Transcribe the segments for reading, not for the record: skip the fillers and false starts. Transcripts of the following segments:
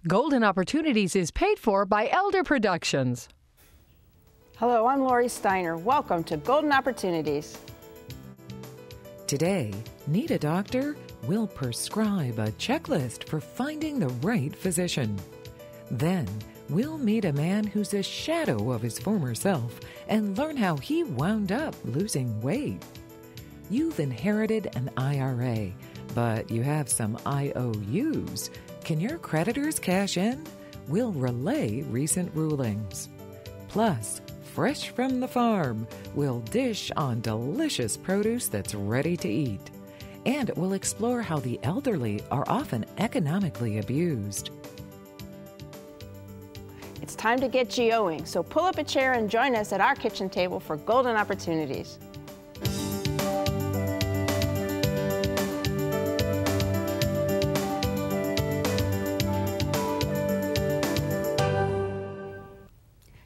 Golden Opportunities is paid for by Elder Productions. Hello, I'm Lori Steiner. Welcome to Golden Opportunities. Today, Need a Doctor? We'll prescribe a checklist for finding the right physician. Then, we'll meet a man who's a shadow of his former self and learn how he wound up losing weight. You've inherited an IRA, but you have some IOUs. Can your creditors cash in? We'll relay recent rulings. Plus, fresh from the farm, we'll dish on delicious produce that's ready to eat. And we'll explore how the elderly are often economically abused. It's time to get GOing, so pull up a chair and join us at our kitchen table for Golden Opportunities.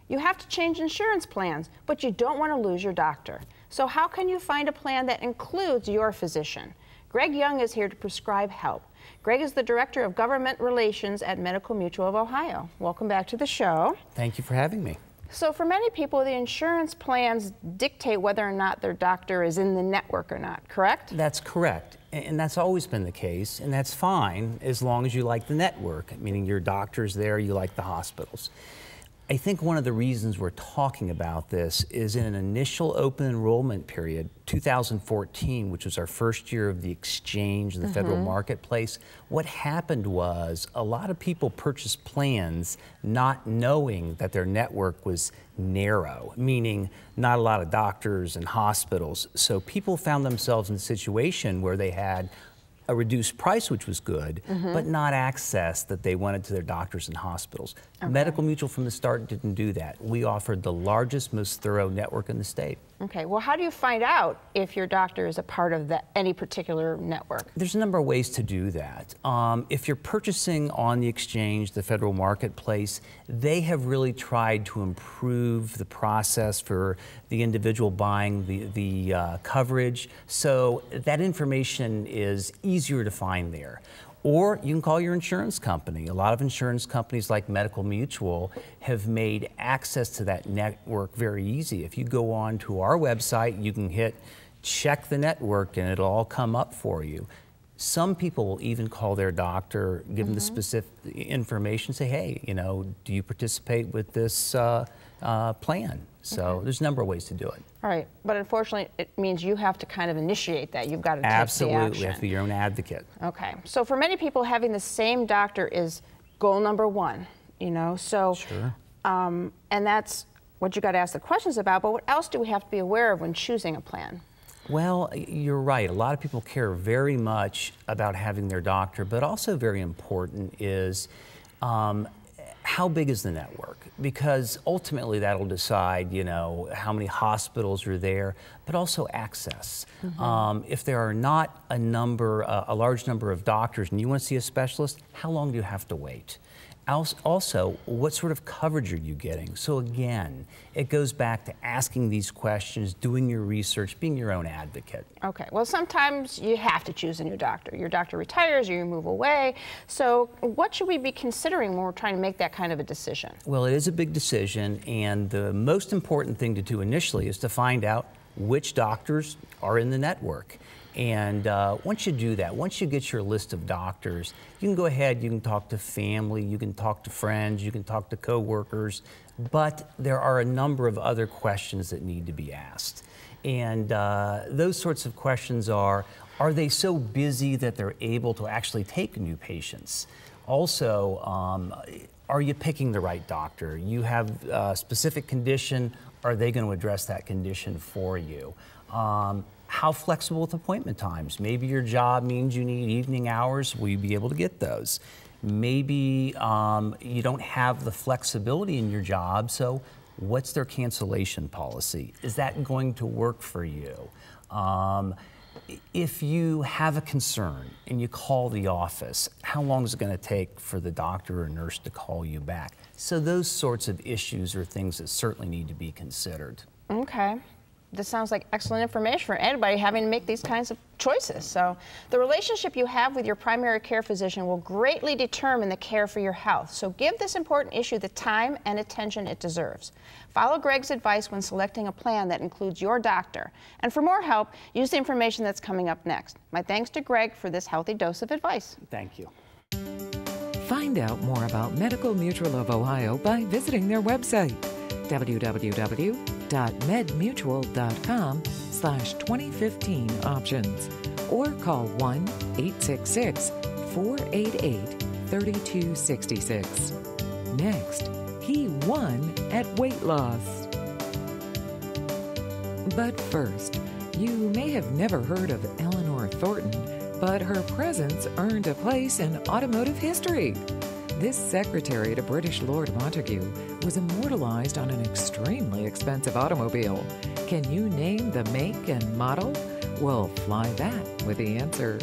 You have to change insurance plans, but you don't want to lose your doctor. So how can you find a plan that includes your physician? Greg Young is here to prescribe help. Greg is the Director of Government Relations at Medical Mutual of Ohio. Welcome back to the show. Thank you for having me. So for many people, the insurance plans dictate whether or not their doctor is in the network or not, correct? That's correct. And that's always been the case, and that's fine as long as you like the network, meaning your doctor's there, you like the hospitals. I think one of the reasons we're talking about this is in an initial open enrollment period, 2014, which was our first year of the exchange in the federal marketplace, what happened was a lot of people purchased plans not knowing that their network was narrow, meaning not a lot of doctors and hospitals. So people found themselves in a situation where they had a reduced price, which was good, but not access that they wanted to their doctors and hospitals. Okay. Medical Mutual from the start didn't do that. We offered the largest, most thorough network in the state. Okay, well, how do you find out if your doctor is a part of any particular network? There's a number of ways to do that. If you're purchasing on the exchange, the federal marketplace, they have really tried to improve the process for the individual buying the coverage, so that information is easier to find there. Or you can call your insurance company. A lot of insurance companies like Medical Mutual have made access to that network very easy. If you go on to our website, you can hit check the network and it'll all come up for you. Some people will even call their doctor, give them the specific information, say, hey, you know, do you participate with this plan? So there's a number of ways to do it. All right, but unfortunately, it means you have to kind of initiate that. You've got to take the action. Absolutely, you have to be your own advocate. Okay, so for many people, having the same doctor is goal number one, you know, so. Sure. And that's what you got to ask the questions about, but what else do we have to be aware of when choosing a plan? Well, you're right. A lot of people care very much about having their doctor, but also very important is how big is the network? Because ultimately that'll decide, you know, how many hospitals are there, but also access. If there are not a large number of doctors and you want to see a specialist, how long do you have to wait? Also, what sort of coverage are you getting? So again, it goes back to asking these questions, doing your research, being your own advocate. Okay, well, sometimes you have to choose a new doctor. Your doctor retires or you move away. So what should we be considering when we're trying to make that kind of a decision? Well, it is a big decision, and the most important thing to do initially is to find out which doctors are in the network. And once you do that, once you get your list of doctors, you can go ahead, you can talk to family, you can talk to friends, you can talk to coworkers, but there are a number of other questions that need to be asked. And those sorts of questions are they so busy that they're able to actually take new patients? Also, are you picking the right doctor? You have a specific condition, are they going to address that condition for you? How flexible with appointment times? Maybe your job means you need evening hours. Will you be able to get those? Maybe you don't have the flexibility in your job, so what's their cancellation policy? Is that going to work for you? If you have a concern and you call the office, how long is it going to take for the doctor or nurse to call you back? So those sorts of issues are things that certainly need to be considered. Okay. This sounds like excellent information for anybody having to make these kinds of choices. So the relationship you have with your primary care physician will greatly determine the care for your health. So give this important issue the time and attention it deserves. Follow Greg's advice when selecting a plan that includes your doctor. And for more help, use the information that's coming up next. My thanks to Greg for this healthy dose of advice. Thank you. Find out more about Medical Mutual of Ohio by visiting their website, www.medmutual.com/2015 options, or call 1-866-488-3266. Next, he won at weight loss. But first, you may have never heard of Eleanor Thornton, but her presence earned a place in automotive history. This secretary to British Lord Montagu was immortalized on an extremely expensive automobile. Can you name the make and model? Well, fly that with the answer.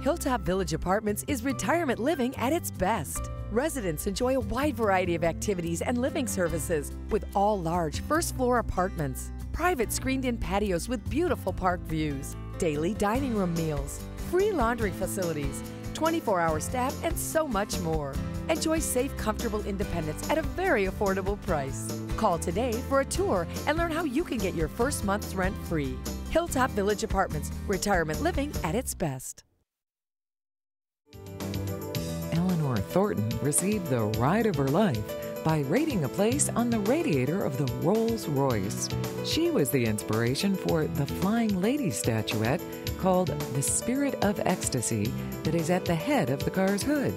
Hilltop Village Apartments is retirement living at its best. Residents enjoy a wide variety of activities and living services with all large first-floor apartments, private screened-in patios with beautiful park views, daily dining room meals, free laundry facilities, 24-hour staff, and so much more. Enjoy safe, comfortable independence at a very affordable price. Call today for a tour and learn how you can get your first month's rent free. Hilltop Village Apartments, retirement living at its best. Eleanor Thornton received the ride of her life by rating a place on the radiator of the Rolls-Royce. She was the inspiration for the Flying Lady statuette called the Spirit of Ecstasy that is at the head of the car's hood.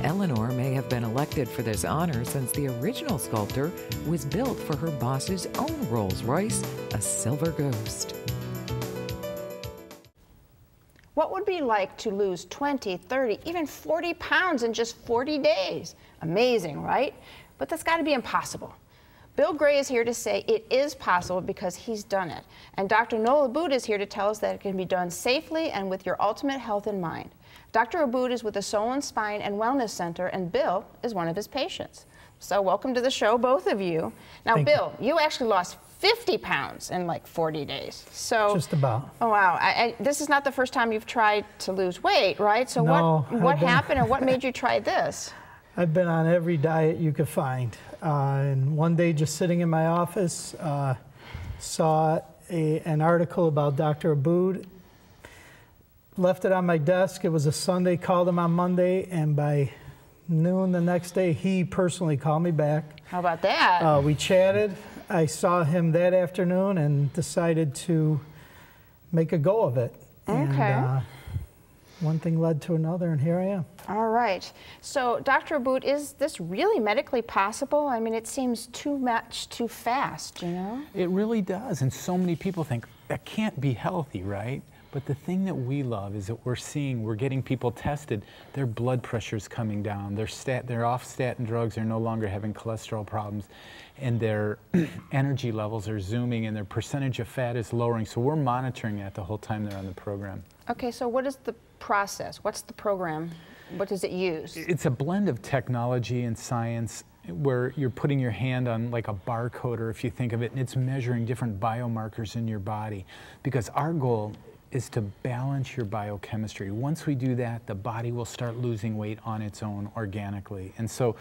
Eleanor may have been elected for this honor since the original sculptor was built for her boss's own Rolls-Royce, a Silver Ghost. What would it be like to lose 20, 30, even 40 pounds in just 40 days? Amazing, right? But that's got to be impossible. Bill Gray is here to say it is possible because he's done it. And Dr. Noel Abood is here to tell us that it can be done safely and with your ultimate health in mind. Dr. Abood is with the Soul and Spine and Wellness Center, and Bill is one of his patients. So welcome to the show, both of you. Now, Thank Bill, you actually lost 50 pounds in like 40 days. So just about. Oh, wow. This is not the first time you've tried to lose weight, right? So no, what happened and what made you try this? I've been on every diet you could find. And one day, just sitting in my office, saw an article about Dr. Abood. Left it on my desk. It was a Sunday, called him on Monday, and by noon the next day, he personally called me back. How about that? We chatted. I saw him that afternoon and decided to make a go of it. Okay. And, one thing led to another, and here I am. All right. So, Dr. Abood, is this really medically possible? I mean, it seems too much too fast, you know? It really does, and so many people think that can't be healthy, right? But the thing that we love is that we're getting people tested, their blood pressure's coming down, they're off statin drugs, they're no longer having cholesterol problems, and their energy levels are zooming and their percentage of fat is lowering. So we're monitoring that the whole time they're on the program. Okay, so what is the process? What's the program? What does it use? It's a blend of technology and science where you're putting your hand on like a barcoder, if you think of it, and it's measuring different biomarkers in your body. Because our goal is to balance your biochemistry. Once we do that, the body will start losing weight on its own organically. And so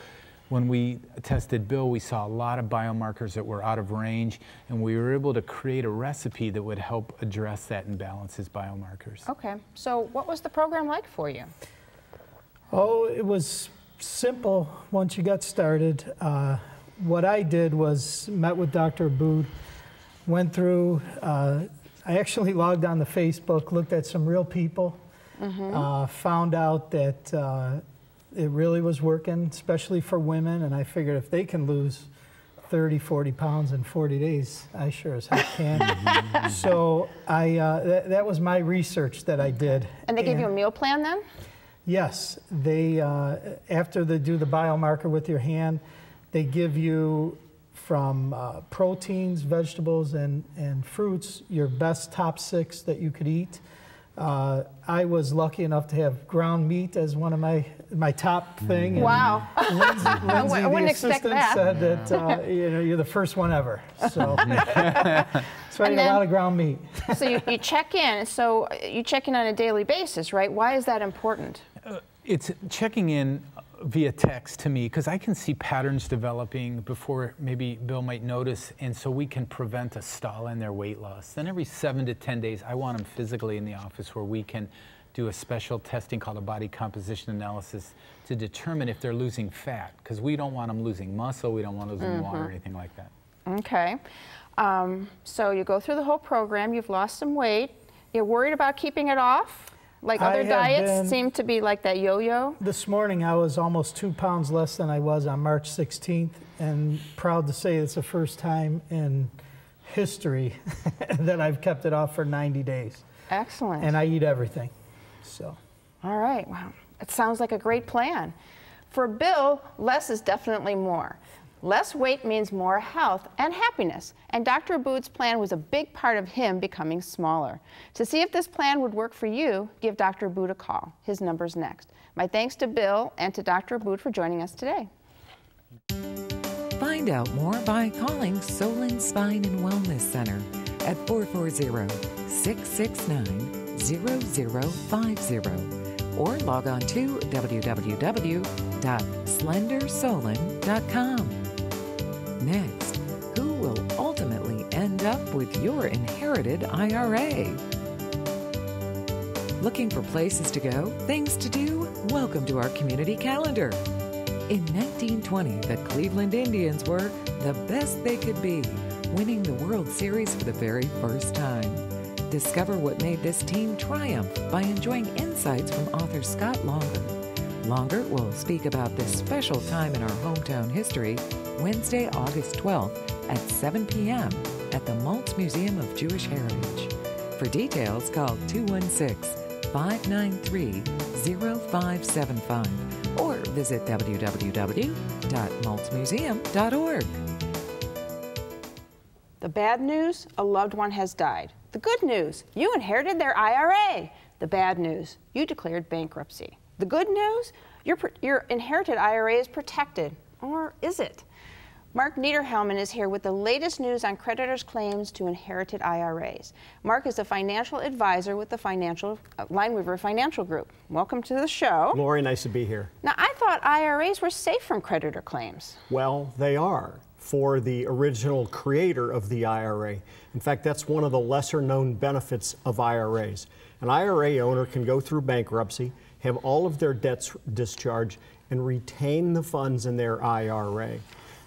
when we tested Bill, we saw a lot of biomarkers that were out of range, and we were able to create a recipe that would help address that and balance his biomarkers. Okay, so what was the program like for you? Oh, it was simple once you got started. What I did was met with Dr. Abood, went through, I actually logged on to Facebook, looked at some real people, found out that it really was working, especially for women, and I figured if they can lose 30, 40 pounds in 40 days, I sure as heck can. So that was my research that I did. And they gave you a meal plan then? Yes. They, after they do the biomarker with your hand, they give you from proteins, vegetables, and fruits, your best top 6 that you could eat. I was lucky enough to have ground meat as one of my top thing. And Wow. Lindsay, I wouldn't the expect assistant, that. said that you're the first one ever. So, so I ate a lot of ground meat. So you check in. So you check in on a daily basis, right? Why is that important? It's checking in via text to me because I can see patterns developing before maybe Bill might notice, and so we can prevent a stall in their weight loss. Then every 7 to 10 days, I want them physically in the office where we can do a special testing called a body composition analysis to determine if they're losing fat, because we don't want them losing muscle, we don't want them losing water or anything like that. Okay. So you go through the whole program, you've lost some weight, you're worried about keeping it off? Like other diets seem to be like that yo-yo? This morning I was almost 2 pounds less than I was on March 16th, and proud to say it's the first time in history that I've kept it off for 90 days. Excellent. And I eat everything, so. All right, wow. It sounds like a great plan. For Bill, less is definitely more. Less weight means more health and happiness, and Dr. Aboud's plan was a big part of him becoming smaller. To see if this plan would work for you, give Dr. Aboud a call. His number's next. My thanks to Bill and to Dr. Aboud for joining us today. Find out more by calling Solon Spine and Wellness Center at 440-669-0050 or log on to www.slendersolon.com. Next, who will ultimately end up with your inherited IRA? Looking for places to go, things to do? Welcome to our community calendar. In 1920, the Cleveland Indians were the best they could be, winning the World Series for the very first time. Discover what made this team triumph by enjoying insights from author Scott Longer. Longer will speak about this special time in our hometown history Wednesday, August 12th at 7 p.m. at the Maltz Museum of Jewish Heritage. For details, call 216-593-0575 or visit www.maltzmuseum.org. The bad news, a loved one has died. The good news, you inherited their IRA. The bad news, you declared bankruptcy. The good news, your inherited IRA is protected. Or is it? Mark Niederhelman is here with the latest news on creditors' claims to inherited IRAs. Mark is a financial advisor with the Lineweaver Financial Group. Welcome to the show. Lori, nice to be here. Now, I thought IRAs were safe from creditor claims. Well, they are for the original creator of the IRA. In fact, that's one of the lesser known benefits of IRAs. An IRA owner can go through bankruptcy, have all of their debts discharged, and retain the funds in their IRA.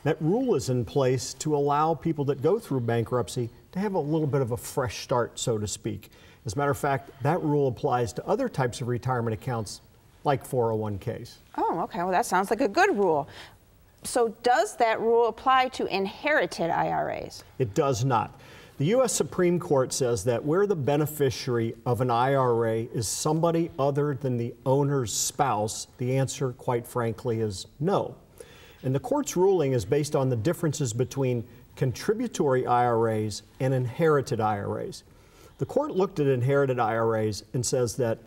That rule is in place to allow people that go through bankruptcy to have a little bit of a fresh start, so to speak. As a matter of fact, that rule applies to other types of retirement accounts like 401ks. Oh, okay. Well, that sounds like a good rule. So does that rule apply to inherited IRAs? It does not. The U.S. Supreme Court says that where the beneficiary of an IRA is somebody other than the owner's spouse, the answer, quite frankly, is no. And the court's ruling is based on the differences between contributory IRAs and inherited IRAs. The court looked at inherited IRAs and says that,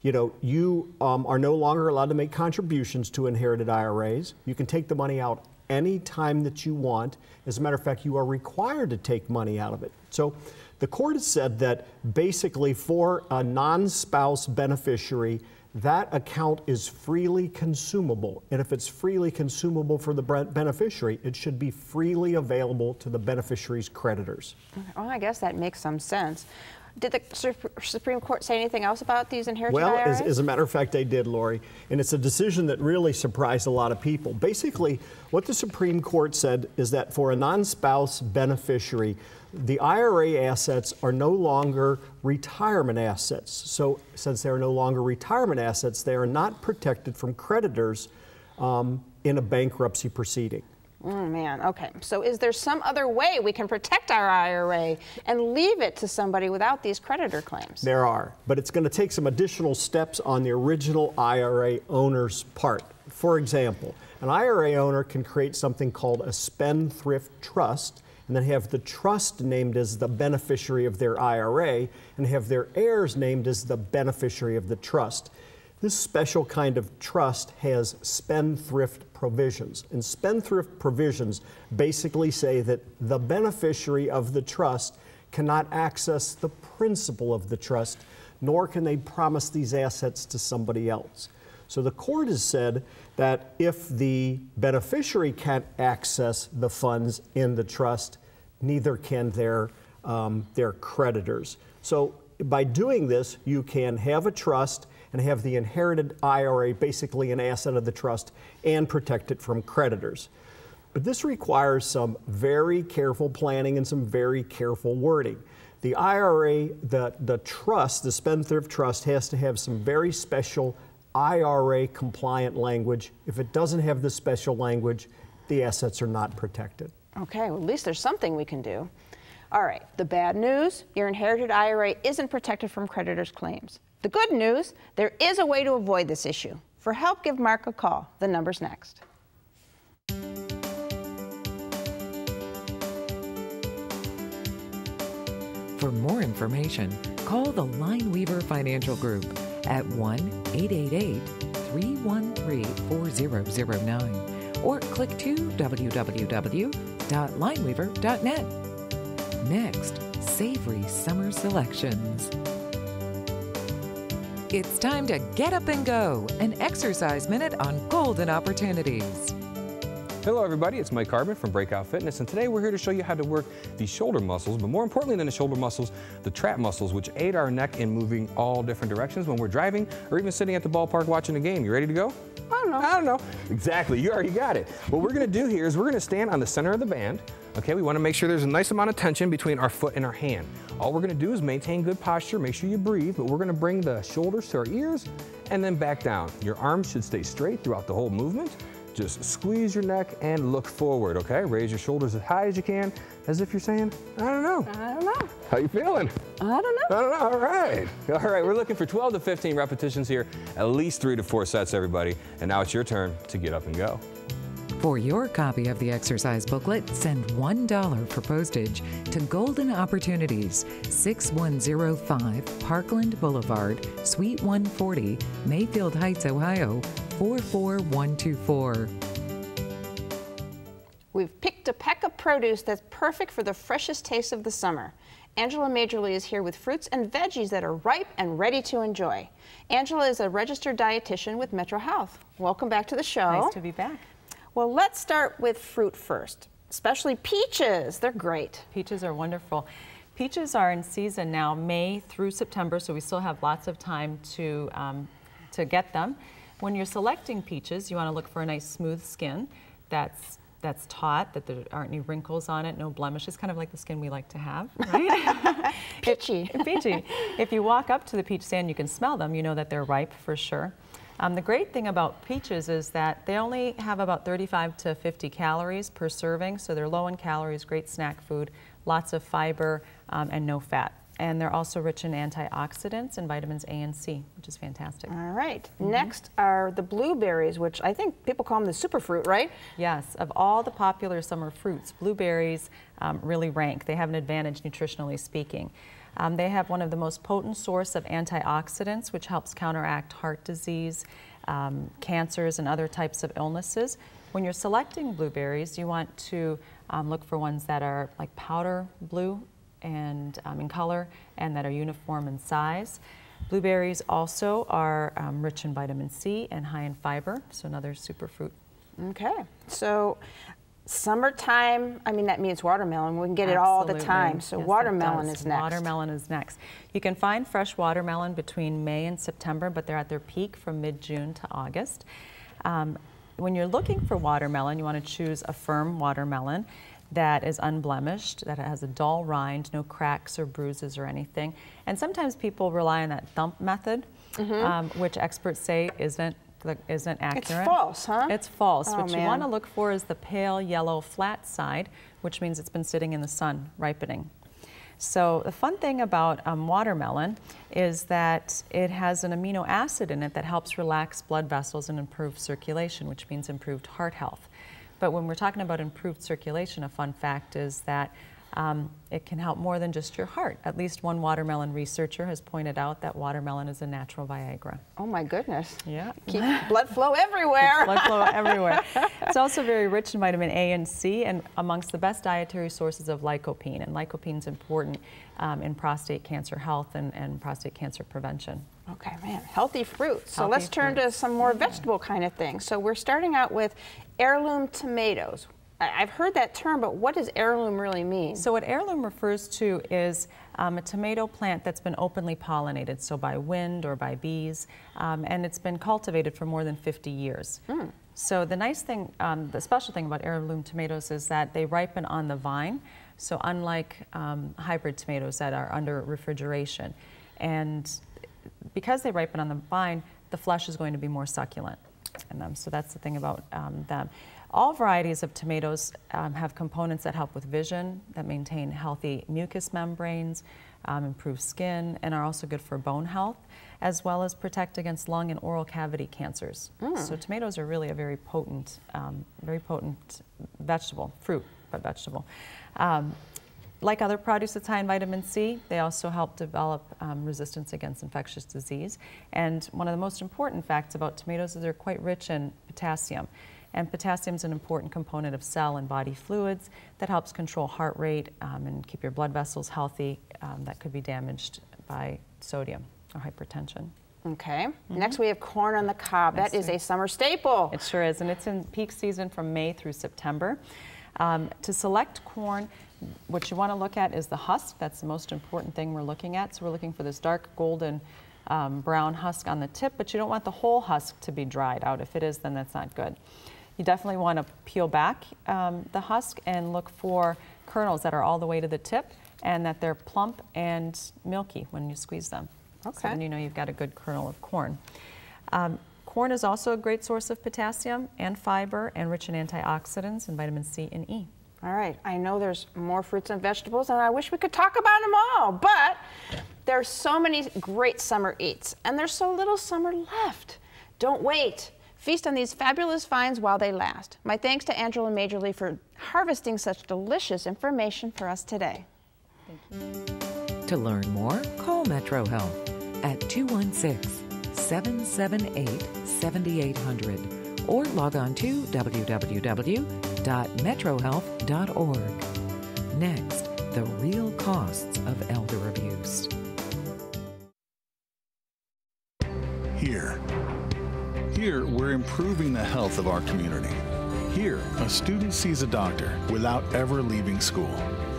you are no longer allowed to make contributions to inherited IRAs. You can take the money out any time that you want. As a matter of fact, you are required to take money out of it. So the court has said that basically for a non-spouse beneficiary, that account is freely consumable. And if it's freely consumable for the beneficiary, it should be freely available to the beneficiary's creditors. Well, I guess that makes some sense. Did the Supreme Court say anything else about these inherited IRAs? IRAs? Well, as a matter of fact, they did, Lori. And it's a decision that really surprised a lot of people. Basically, what the Supreme Court said is that for a non-spouse beneficiary, the IRA assets are no longer retirement assets. So since they are no longer retirement assets, they are not protected from creditors in a bankruptcy proceeding. Oh, man. Okay. So is there some other way we can protect our IRA and leave it to somebody without these creditor claims? There are, but it's going to take some additional steps on the original IRA owner's part. For example, an IRA owner can create something called a spendthrift trust, and then have the trust named as the beneficiary of their IRA, and have their heirs named as the beneficiary of the trust. This special kind of trust has spendthrift provisions, and spendthrift provisions basically say that the beneficiary of the trust cannot access the principal of the trust, nor can they promise these assets to somebody else. So the court has said that if the beneficiary can't access the funds in the trust, neither can their creditors. So by doing this, you can have a trust and have the inherited IRA basically an asset of the trust and protect it from creditors. But this requires some very careful planning and some very careful wording. The IRA, the trust, the spendthrift trust, has to have some very special IRA compliant language. If it doesn't have this special language, the assets are not protected. Okay, well, at least there's something we can do. All right, the bad news, your inherited IRA isn't protected from creditors' claims. The good news, there is a way to avoid this issue. For help, give Mark a call. The number's next. For more information, call the Lineweaver Financial Group at 1-888-313-4009 or click to www.lineweaver.net. Next, savory summer selections. It's time to get up and go, an exercise minute on golden opportunities. Hello everybody, it's Mike Harbin from Breakout Fitness, and today we're here to show you how to work the shoulder muscles, but more importantly than the shoulder muscles, the trap muscles, which aid our neck in moving all different directions when we're driving or even sitting at the ballpark watching a game. You ready to go? I don't know. Exactly, you already got it. What we're gonna do here is we're gonna stand on the center of the band. Okay, we wanna make sure there's a nice amount of tension between our foot and our hand. All we're gonna do is maintain good posture, make sure you breathe, but we're gonna bring the shoulders to our ears and then back down. Your arms should stay straight throughout the whole movement. Just squeeze your neck and look forward, okay? Raise your shoulders as high as you can, as if you're saying, I don't know. I don't know. How you feeling? I don't know. I don't know, all right. All right, we're looking for 12 to 15 repetitions here, at least 3 to 4 sets, everybody. And now it's your turn to get up and go. For your copy of the exercise booklet, send $1 for postage to Golden Opportunities, 6105 Parkland Boulevard, Suite 140, Mayfield Heights, Ohio, 44124. We've picked a peck of produce that's perfect for the freshest taste of the summer. Angela Majorly is here with fruits and veggies that are ripe and ready to enjoy. Angela is a registered dietitian with Metro Health. Welcome back to the show. Nice to be back. Well, let's start with fruit first, especially peaches. They're great. Peaches are wonderful. Peaches are in season now, May through September, so we still have lots of time to get them. When you're selecting peaches, you want to look for a nice smooth skin that's taut, that there aren't any wrinkles on it, no blemishes, kind of like the skin we like to have, right? Peachy. Peachy. If you walk up to the peach stand, you can smell them. You know that they're ripe for sure. The great thing about peaches is that they only have about 35 to 50 calories per serving, so they're low in calories, great snack food, lots of fiber, and no fat. And they're also rich in antioxidants and vitamins A and C, which is fantastic. All right. Next are the blueberries, which I think people call them the superfruit, right? Yes. Of all the popular summer fruits, blueberries really rank. They have an advantage nutritionally speaking. They have one of the most potent source of antioxidants, which helps counteract heart disease, cancers, and other types of illnesses. When you're selecting blueberries, you want to look for ones that are like powder blue and in color and that are uniform in size. Blueberries also are rich in vitamin C and high in fiber, so another superfruit. Okay. So summertime, I mean, that means watermelon. We can get it all the time. So yes, watermelon is next. Watermelon is next. You can find fresh watermelon between May and September, but they're at their peak from mid-June to August. When you're looking for watermelon, you want to choose a firm watermelon that is unblemished, that has a dull rind, no cracks or bruises or anything. And sometimes people rely on that thump method, which experts say isn't accurate. It's false, huh? It's false. Oh, what you want to look for is the pale yellow flat side, which means it's been sitting in the sun, ripening. So the fun thing about watermelon is that it has an amino acid in it that helps relax blood vessels and improve circulation, which means improved heart health. But when we're talking about improved circulation, a fun fact is that it can help more than just your heart. At least one watermelon researcher has pointed out that watermelon is a natural Viagra. Oh my goodness. Yeah. Keep blood flow everywhere. Blood flow everywhere. It's also very rich in vitamin A and C and amongst the best dietary sources of lycopene. And lycopene is important in prostate cancer health and prostate cancer prevention. Okay, man, healthy fruits. So Healthy let's turn to fruits. some more vegetable kind of things. So we're starting out with heirloom tomatoes. I've heard that term, but what does heirloom really mean? So what heirloom refers to is a tomato plant that's been openly pollinated, so by wind or by bees, and it's been cultivated for more than 50 years. So the nice thing, the special thing about heirloom tomatoes is that they ripen on the vine, so unlike hybrid tomatoes that are under refrigeration. And because they ripen on the vine, the flesh is going to be more succulent in them, so that's the thing about them. All varieties of tomatoes have components that help with vision, that maintain healthy mucous membranes, improve skin, and are also good for bone health, as well as protect against lung and oral cavity cancers. So tomatoes are really a very potent vegetable, fruit, but vegetable. Like other produce that's high in vitamin C, they also help develop resistance against infectious disease. And one of the most important facts about tomatoes is they're quite rich in potassium. And potassium is an important component of cell and body fluids that helps control heart rate and keep your blood vessels healthy that could be damaged by sodium or hypertension. Okay. Next we have corn on the cob. That is a summer staple. It sure is, and it's in peak season from May through September. To select corn, what you want to look at is the husk. That's the most important thing we're looking at. So we're looking for this dark golden brown husk on the tip, but you don't want the whole husk to be dried out. If it is, then that's not good. You definitely want to peel back the husk and look for kernels that are all the way to the tip and that they're plump and milky when you squeeze them. Okay. So then you know you've got a good kernel of corn. Corn is also a great source of potassium and fiber and rich in antioxidants and vitamin C and E. All right, I know there's more fruits and vegetables and I wish we could talk about them all, but there's so many great summer eats and there's so little summer left. Don't wait. Feast on these fabulous finds while they last. My thanks to Angela Majorly for harvesting such delicious information for us today. Thank you. To learn more, call Metro Health at 216-778-7800 or log on to www.metrohealth.org. Next, the real costs of elder abuse. Here, we're improving the health of our community. Here, a student sees a doctor without ever leaving school.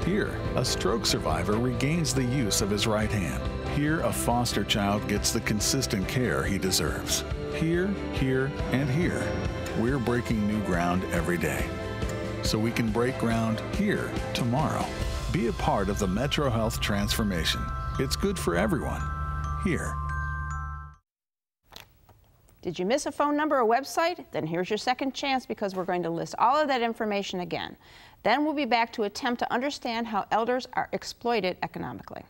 Here, a stroke survivor regains the use of his right hand. Here, a foster child gets the consistent care he deserves. Here, and here, we're breaking new ground every day. So we can break ground here tomorrow. Be a part of the Metro Health transformation. It's good for everyone. Here. Did you miss a phone number or website? Then here's your second chance because we're going to list all of that information again. Then we'll be back to attempt to understand how elders are exploited economically.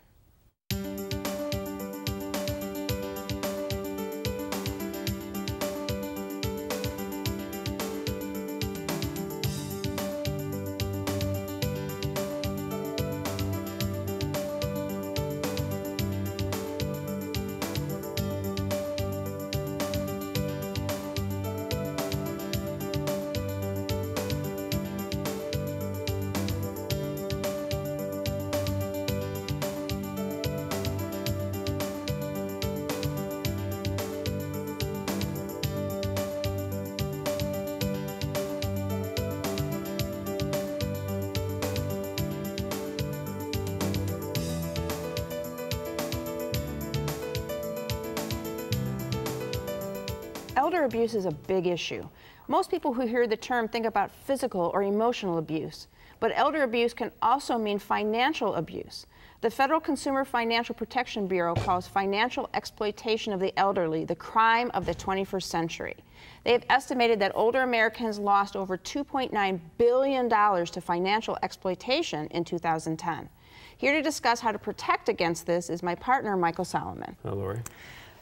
Elder abuse is a big issue. Most people who hear the term think about physical or emotional abuse, but elder abuse can also mean financial abuse. The Federal Consumer Financial Protection Bureau calls financial exploitation of the elderly the crime of the 21st century. They have estimated that older Americans lost over $2.9 billion to financial exploitation in 2010. Here to discuss how to protect against this is my partner, Michael Solomon. Hello, Lori.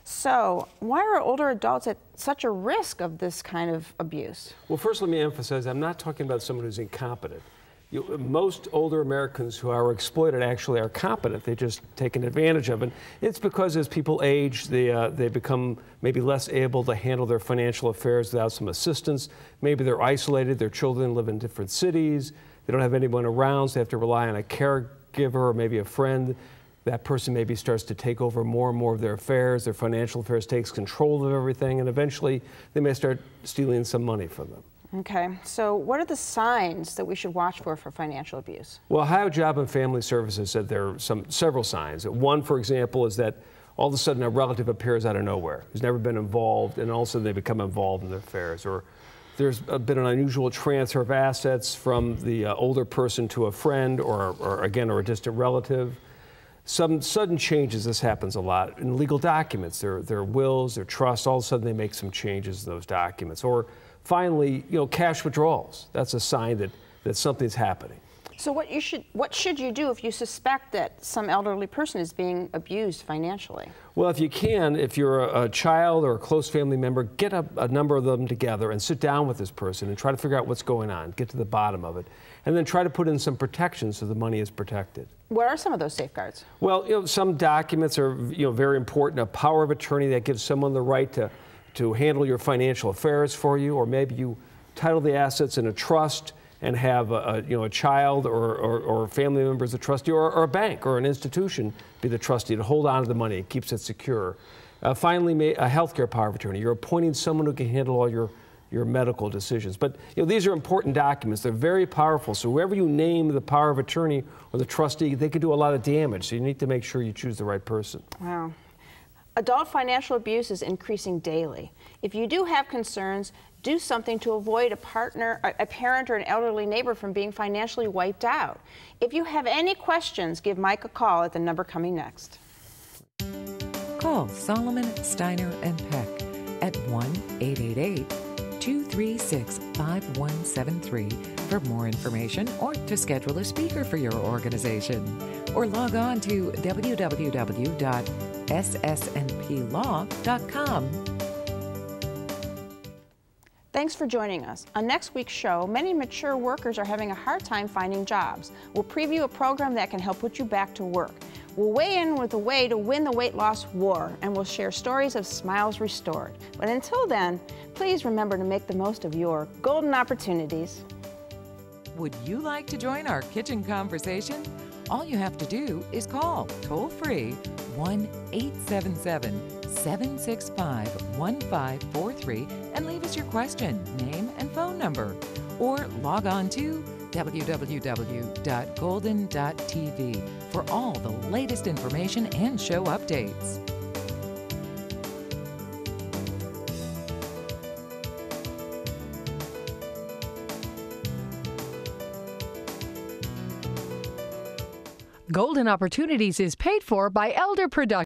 So, why are older adults at such a risk of this kind of abuse? Well, first let me emphasize, I'm not talking about someone who's incompetent. Most older Americans who are exploited actually are competent. They're just taken advantage of. And it's because as people age, they become maybe less able to handle their financial affairs without some assistance. Maybe they're isolated, their children live in different cities, they don't have anyone around, so they have to rely on a caregiver or maybe a friend. That person maybe starts to take over more and more of their affairs, their financial affairs, takes control of everything, and eventually they may start stealing some money from them. Okay, so what are the signs that we should watch for financial abuse? Well, Ohio Job and Family Services said there are several signs. One, for example, is that all of a sudden a relative appears out of nowhere, who's never been involved, and all of a sudden they become involved in their affairs. Or there's been an unusual transfer of assets from the older person to a friend or a distant relative. Some sudden changes, this happens a lot. In legal documents, their wills, their trusts, all of a sudden they make some changes in those documents. Or finally, cash withdrawals. That's a sign that something's happening. So what should you do if you suspect that some elderly person is being abused financially? Well, if you can, if you're a child or a close family member, get a number of them together and sit down with this person and try to figure out what's going on, get to the bottom of it, and then try to put in some protections so the money is protected. What are some of those safeguards? Well, some documents are very important. A power of attorney that gives someone the right to handle your financial affairs for you, or maybe you title the assets in a trust and have a child or family member as a trustee, or a bank or an institution be the trustee to hold on to the money. It keeps it secure. Finally, a healthcare power of attorney. You're appointing someone who can handle all your medical decisions. But these are important documents. They're very powerful. So whoever you name the power of attorney or the trustee, they can do a lot of damage. So you need to make sure you choose the right person. Wow. Adult financial abuse is increasing daily. If you do have concerns, do something to avoid a partner, a parent, or an elderly neighbor from being financially wiped out. If you have any questions, give Mike a call at the number coming next. Call Solomon, Steiner, and Peck at 1-888-236-5173 for more information or to schedule a speaker for your organization. Or log on to www.ssnplaw.com. Thanks for joining us. On next week's show, many mature workers are having a hard time finding jobs. We'll preview a program that can help put you back to work. We'll weigh in with a way to win the weight loss war, and we'll share stories of smiles restored. But until then, please remember to make the most of your golden opportunities. Would you like to join our kitchen conversation? All you have to do is call toll-free 1-877-765-1543 and leave us your question, name, and phone number. Or log on to www.golden.tv for all the latest information and show updates. Golden Opportunities is paid for by Elder Productions.